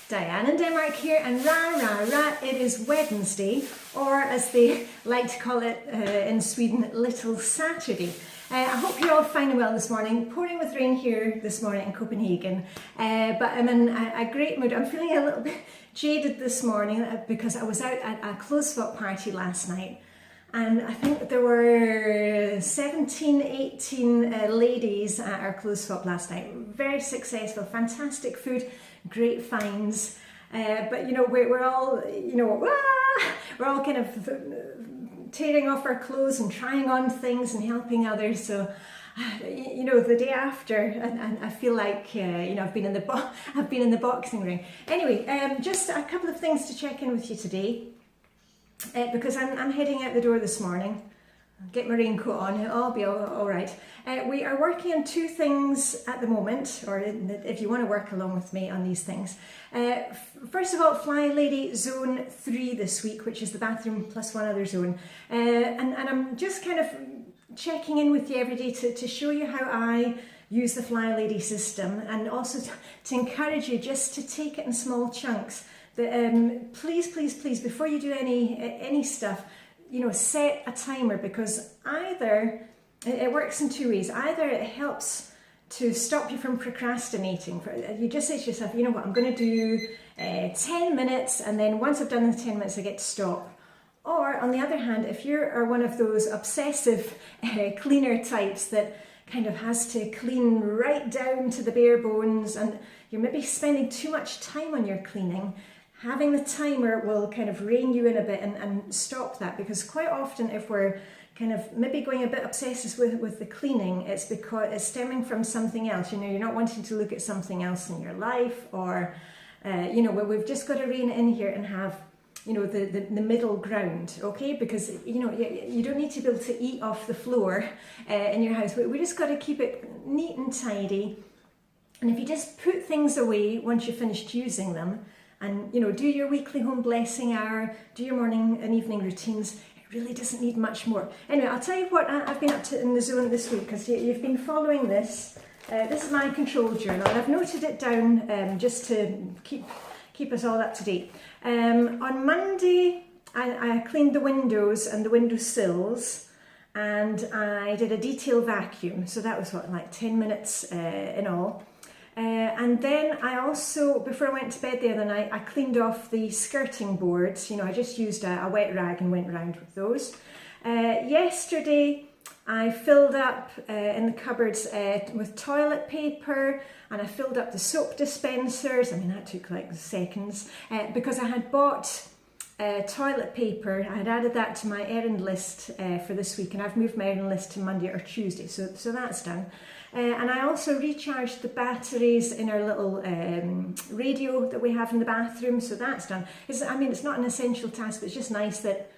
Diane in Denmark here, and it is Wednesday, or as they like to call it in Sweden, Little Saturday. I hope you're all fine and well this morning. Pouring with rain here this morning in Copenhagen, but I'm in a great mood. I'm feeling a little bit jaded this morning because I was out at a clothes swap party last night. And I think there were 17, 18 ladies at our clothes swap last night. Very successful, fantastic food, great finds. But you know, we're all, you know, we're all kind of tearing off our clothes and trying on things and helping others. So, you know, the day after, and I feel like, you know, I've been in the boxing ring. Anyway, just a couple of things to check in with you today. Because I'm heading out the door this morning. I'll get my raincoat on, it'll all be all right. We are working on two things at the moment, or if you want to work along with me on these things. First of all, Flylady Zone 3 this week, which is the bathroom plus one other zone. And I'm just kind of checking in with you every day to show you how I use the Flylady system, and also to encourage you just to take it in small chunks. But please, before you do any stuff, you know, set a timer, because either it works in two ways. Either it helps to stop you from procrastinating. You just say to yourself, you know what, I'm going to do 10 minutes, and then once I've done the 10 minutes, I get to stop. Or on the other hand, if you are one of those obsessive cleaner types that kind of has to clean right down to the bare bones, and you're maybe spending too much time on your cleaning, having the timer will kind of rein you in a bit and stop that. Because quite often, if we're kind of maybe going a bit obsessive with the cleaning, it's because it's stemming from something else. You know, you're not wanting to look at something else in your life, or you know, we've just got to rein it in here and have, you know, the middle ground, okay? Because, you know, you don't need to be able to eat off the floor in your house. We just got to keep it neat and tidy. And if you just put things away once you've finished using them, and, you know, do your weekly home blessing hour, do your morning and evening routines, it really doesn't need much more. Anyway, I'll tell you what I've been up to in the zone this week, because you've been following this. This is my control journal, and I've noted it down just to keep us all up to date. On Monday, I cleaned the windows and the window sills, and I did a detail vacuum. So that was what, like 10 minutes in all. And then I also, before I went to bed the other night, I cleaned off the skirting boards. You know, I just used a wet rag and went around with those. Yesterday, I filled up in the cupboards with toilet paper, and I filled up the soap dispensers. I mean, that took like seconds, because I had bought toilet paper. I had added that to my errand list for this week, and I've moved my errand list to Monday or Tuesday, so that's done. And I also recharged the batteries in our little radio that we have in the bathroom, so that's done. I mean, it's not an essential task, but it's just nice that,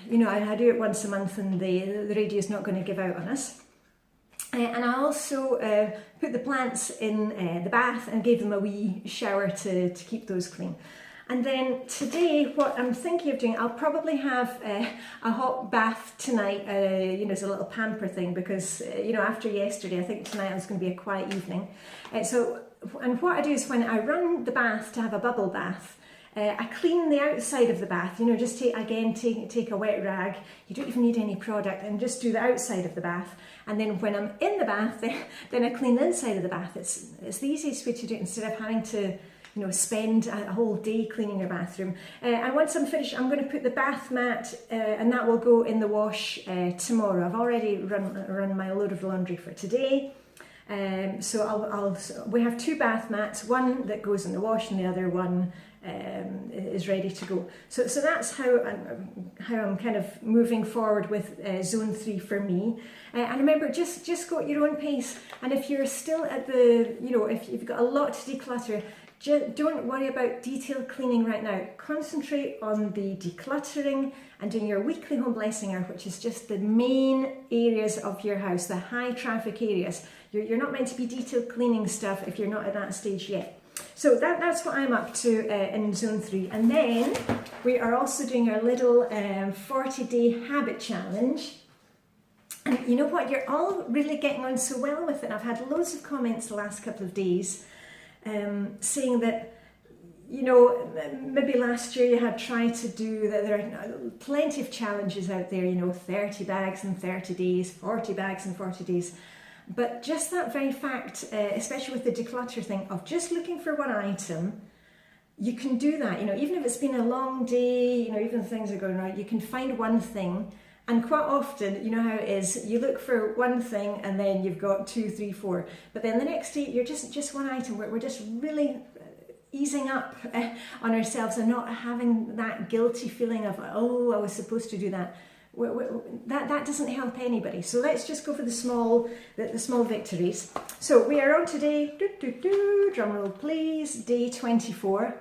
you know, I do it once a month, and the radio is not going to give out on us. And I also put the plants in the bath and gave them a wee shower to keep those clean. And then today, what I'm thinking of doing, I'll probably have a hot bath tonight, you know, as a little pamper thing, because, you know, after yesterday, I think tonight is going to be a quiet evening. And what I do is, when I run the bath to have a bubble bath, I clean the outside of the bath, you know, just take a wet rag. You don't even need any product, and just do the outside of the bath. And then when I'm in the bath, then I clean the inside of the bath. It's the easiest way to do it, instead of having to, you know, spend a whole day cleaning your bathroom. And once I'm finished, I'm going to put the bath mat, and that will go in the wash tomorrow. I've already run my load of laundry for today. So we have two bath mats, one that goes in the wash and the other one is ready to go. So that's how I'm kind of moving forward with zone 3 for me. And remember, just go at your own pace. And if you're still at the, you know, if you've got a lot to declutter, don't worry about detailed cleaning right now. Concentrate on the decluttering and doing your weekly home blessing hour, which is just the main areas of your house, the high traffic areas. You're not meant to be detailed cleaning stuff if you're not at that stage yet. So that's what I'm up to in zone 3. And then we are also doing our little 40-day habit challenge. And you know what? You're all really getting on so well with it. I've had loads of comments the last couple of days saying that, you know, maybe last year you had tried to do that. There are plenty of challenges out there, you know, 30 bags in 30 days, 40 bags in 40 days. But just that very fact, especially with the declutter thing of just looking for one item, you can do that, you know, even if it's been a long day, you know, even if things are going right, you can find one thing. And quite often, you know how it is, you look for one thing and then you've got 2, 3, 4. But then the next day, you're just one item. We're just really easing up on ourselves and not having that guilty feeling of, oh, I was supposed to do that. That doesn't help anybody. So let's just go for the small victories. So we are on today, drum roll please, day 24.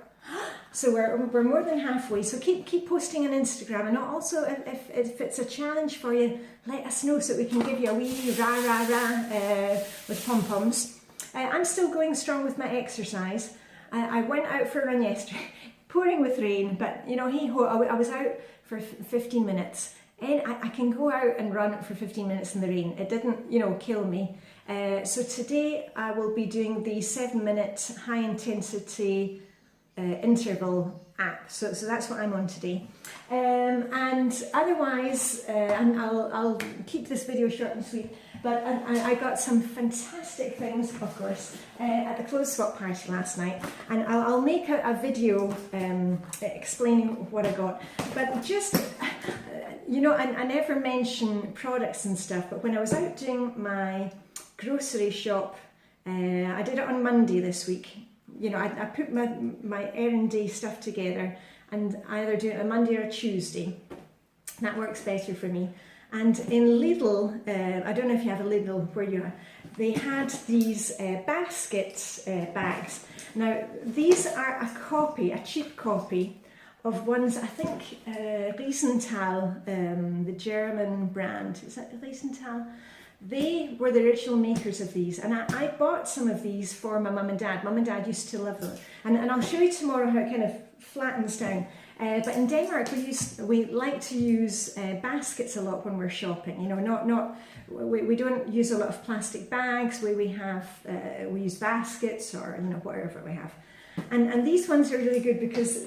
So we're more than halfway. So keep posting on Instagram, and also if it's a challenge for you, let us know so we can give you a wee rah rah rah with pom poms. I'm still going strong with my exercise. I went out for a run yesterday, pouring with rain, but you know, I was out for 15 minutes. And I can go out and run for 15 minutes in the rain. It didn't, you know, kill me. So today I will be doing the 7-minute high intensity interval app. So that's what I'm on today. And otherwise, and I'll keep this video short and sweet, but I got some fantastic things, of course, at the clothes swap party last night. And I'll make a video explaining what I got. But just, you know, I never mention products and stuff, but when I was out doing my grocery shop, I did it on Monday this week. You know, I put my errand day stuff together and either do it on Monday or Tuesday. That works better for me. And in Lidl, I don't know if you have a Lidl where you are, they had these basket bags. Now, these are a cheap copy of ones, I think, Riesenthal, the German brand. Is that Riesenthal? They were the original makers of these, and I bought some of these for my mum and dad. Mum and dad used to love them, and I'll show you tomorrow how it kind of flattens down. But in Denmark, we like to use baskets a lot when we're shopping. You know, we don't use a lot of plastic bags. We use baskets, or you know, whatever we have. And these ones are really good because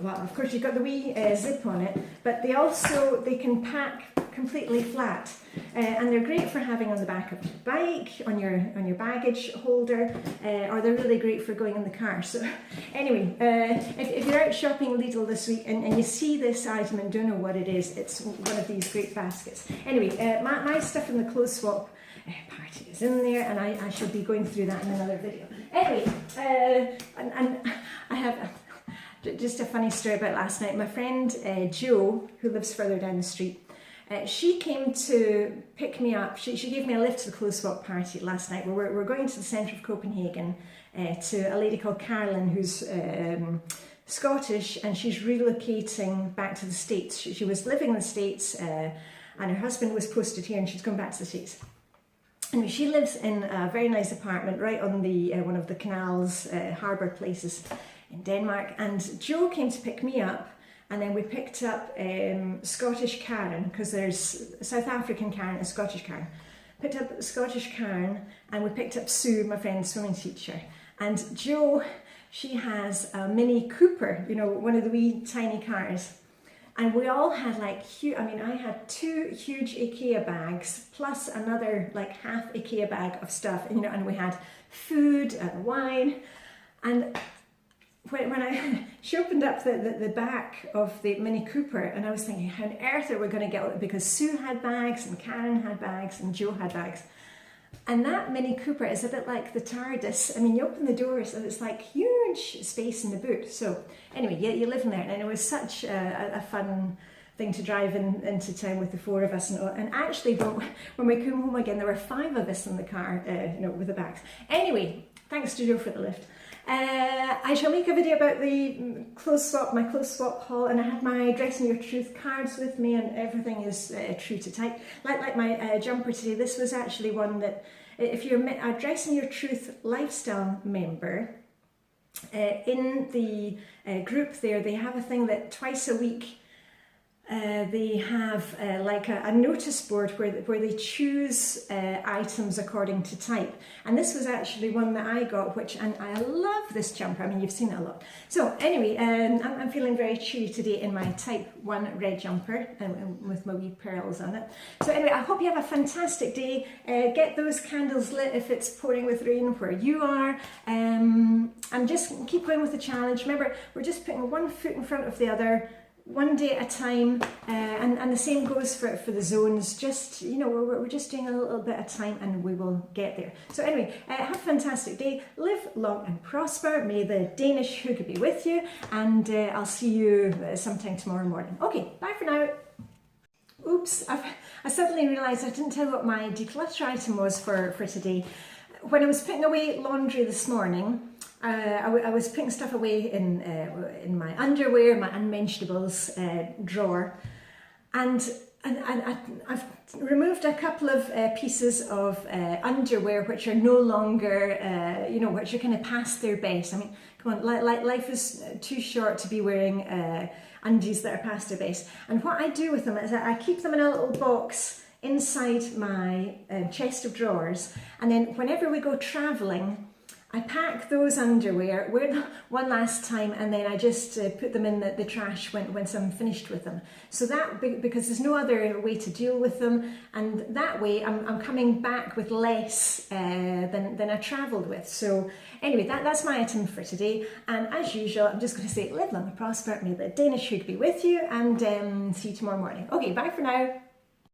well, of course you've got the wee zip on it, but they can pack completely flat, and they're great for having on the back of your bike, on your baggage holder, or they're really great for going in the car. So anyway, if you're out shopping Lidl this week and you see this item and don't know what it is, it's one of these great baskets. Anyway, my stuff in the clothes swap party is in there, and I shall be going through that in another video. Anyway, and I have just a funny story about last night. My friend Jo, who lives further down the street, she came to pick me up. She gave me a lift to the clothes swap party last night. We're going to the centre of Copenhagen to a lady called Carolyn, who's Scottish, and she's relocating back to the States. She was living in the States, and her husband was posted here, and she's gone back to the States. Anyway, she lives in a very nice apartment right on the one of the canals, harbour places in Denmark. And Jo came to pick me up, and then we picked up Scottish Karen, because there's South African Karen and Scottish Karen. Picked up Scottish Karen, and we picked up Sue, my friend's swimming teacher. And Jo, she has a Mini Cooper, you know, one of the wee tiny cars. And we all had like huge, I mean, I had 2 huge IKEA bags plus another like half IKEA bag of stuff, you know, and we had food and wine. And when she opened up the back of the Mini Cooper, and I was thinking, how on earth are we going to get it? Because Sue had bags and Karen had bags and Jo had bags. And that Mini Cooper is a bit like the TARDIS. I mean, you open the doors and it's like huge space in the boot. So anyway, you live in there, and it was such a fun thing to drive into town with the 4 of us. And actually, when we came home again, there were 5 of us in the car, you know, with the bags. Anyway, thanks to Jo for the lift. I shall make a video about the my clothes swap haul, and I had my Dressing Your Truth cards with me, and everything is true to type. Like my jumper today, this was actually one that, if you're a Dressing Your Truth lifestyle member, in the group there, they have a thing that twice a week they have like a notice board where they choose items according to type. And this was actually one that I got, and I love this jumper. I mean, you've seen it a lot. So anyway, I'm feeling very cheery today in my type 1 red jumper with my wee pearls on it. So anyway, I hope you have a fantastic day. Get those candles lit if it's pouring with rain where you are. And just keep going with the challenge. Remember, we're just putting one foot in front of the other, one day at a time, and the same goes for the zones. Just, you know, we're just doing a little bit at a time and we will get there. So anyway, have a fantastic day, live long and prosper, may the Danish hygge be with you, and I'll see you sometime tomorrow morning. Okay, bye for now. Oops, I suddenly realised I didn't tell you what my declutter item was for today. When I was putting away laundry this morning, I was putting stuff away in my underwear, my unmentionables drawer, and I've removed a couple of pieces of underwear which are no longer, you know, which are kind of past their best. I mean, come on, life is too short to be wearing undies that are past their best. And what I do with them is that I keep them in a little box inside my chest of drawers, and then whenever we go travelling, I pack those underwear, wear them one last time, and then I just put them in the trash once I'm finished with them. So that, because there's no other way to deal with them, and that way I'm coming back with less than I travelled with. So anyway, that's my item for today. And as usual, I'm just going to say, live long and prosper, may the Danish hygge be with you, and see you tomorrow morning. Okay, bye for now.